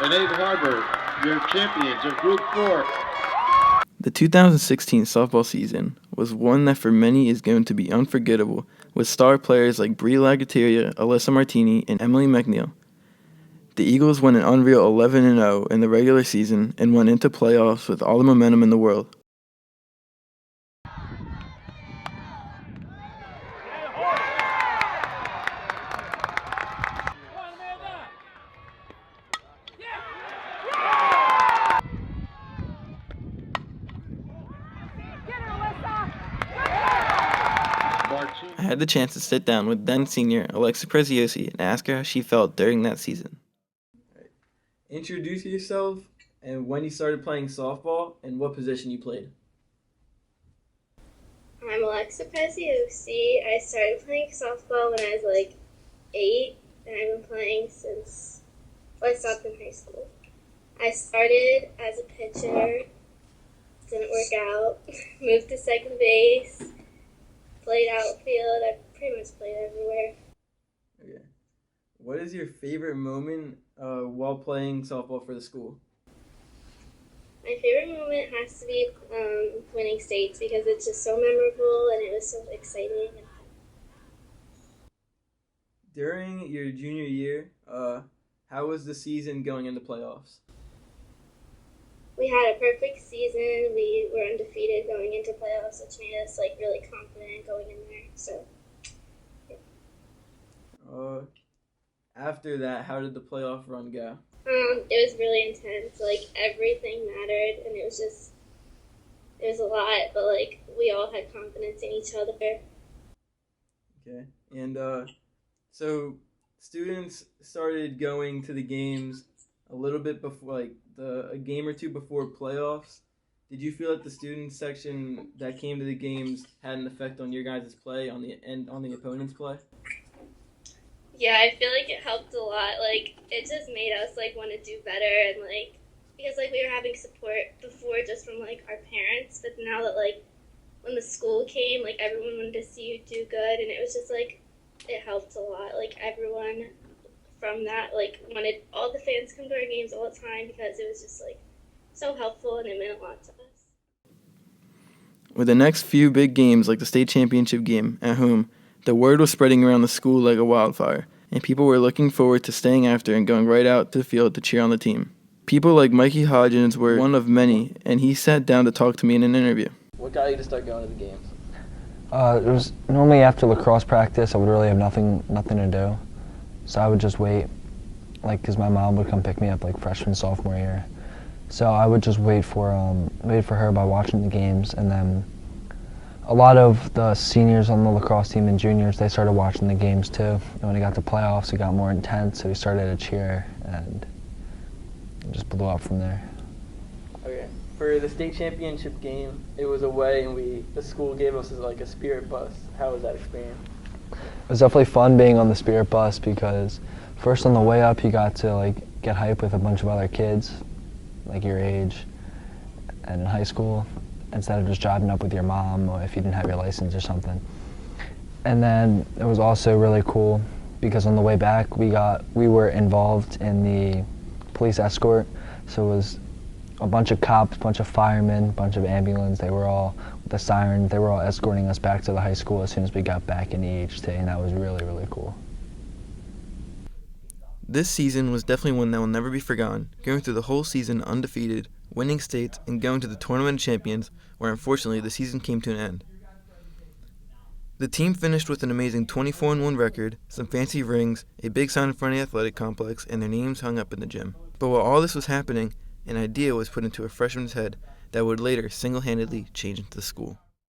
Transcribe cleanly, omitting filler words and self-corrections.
and 8 Harbor, your champions of Group 4. The 2016 softball season was one that for many is going to be unforgettable, with star players like Brie Lagateria, Alyssa Martini, and Emily McNeil. The Eagles went an unreal 11-0 in the regular season and went into playoffs with all the momentum in the world. I had the chance to sit down with then senior Alexa Preziosi and ask her how she felt during that season. Introduce yourself and when you started playing softball and what position you played. I'm Alexa Preziosi. I started playing softball when I was like 8, and I've been playing since I stopped in high school. I started as a pitcher, didn't work out, moved to second base, played outfield. I pretty much played everywhere. Okay. What is your favorite moment while playing softball for the school? My favorite moment has to be winning states because it's just so memorable and it was so exciting. During your junior year, how was the season going into playoffs? We had a perfect season. We were undefeated going into playoffs, which made us really confident going in there. So, yeah. After that, how did the playoff run go? It was really intense. Everything mattered, and it was a lot. But we all had confidence in each other. Okay, and so students started going to the games a little bit before, a game or two before playoffs. Did you feel that the student section that came to the games had an effect on your guys' play on the opponent's play? Yeah, I feel like it helped a lot. It just made us want to do better, and because we were having support before just from our parents, but now that when the school came, everyone wanted to see you do good, and it was just it helped a lot. Everyone from that wanted all the fans to come to our games all the time because it was just so helpful and it meant a lot to us. With the next few big games like the state championship game at home, the word was spreading around the school like a wildfire, and people were looking forward to staying after and going right out to the field to cheer on the team. People like Mikey Hodgins were one of many, and he sat down to talk to me in an interview. What got you to start going to the games? It was normally after lacrosse practice. I would really have nothing to do, so I would just wait, because my mom would come pick me up freshman, sophomore year. So I would just wait for her by watching the games, and then a lot of the seniors on the lacrosse team and juniors, they started watching the games too. And when it got to playoffs, it got more intense, so we started to cheer, and it just blew up from there. Okay. For the state championship game, it was away, and the school gave us a spirit bus. How was that experience? It was definitely fun being on the spirit bus because first on the way up, you got to get hype with a bunch of other kids your age and in high school, instead of just driving up with your mom or if you didn't have your license or something. And then it was also really cool because on the way back we were involved in the police escort, so it was a bunch of cops, a bunch of firemen, a bunch of ambulance. They were all with the siren. They were all escorting us back to the high school as soon as we got back in EHT, and that was really, really cool. This season was definitely one that will never be forgotten, going through the whole season undefeated, winning states, and going to the Tournament of Champions, where unfortunately the season came to an end. The team finished with an amazing 24-1 record, some fancy rings, a big sign in front of the athletic complex, and their names hung up in the gym. But while all this was happening, an idea was put into a freshman's head that would later single-handedly change the school.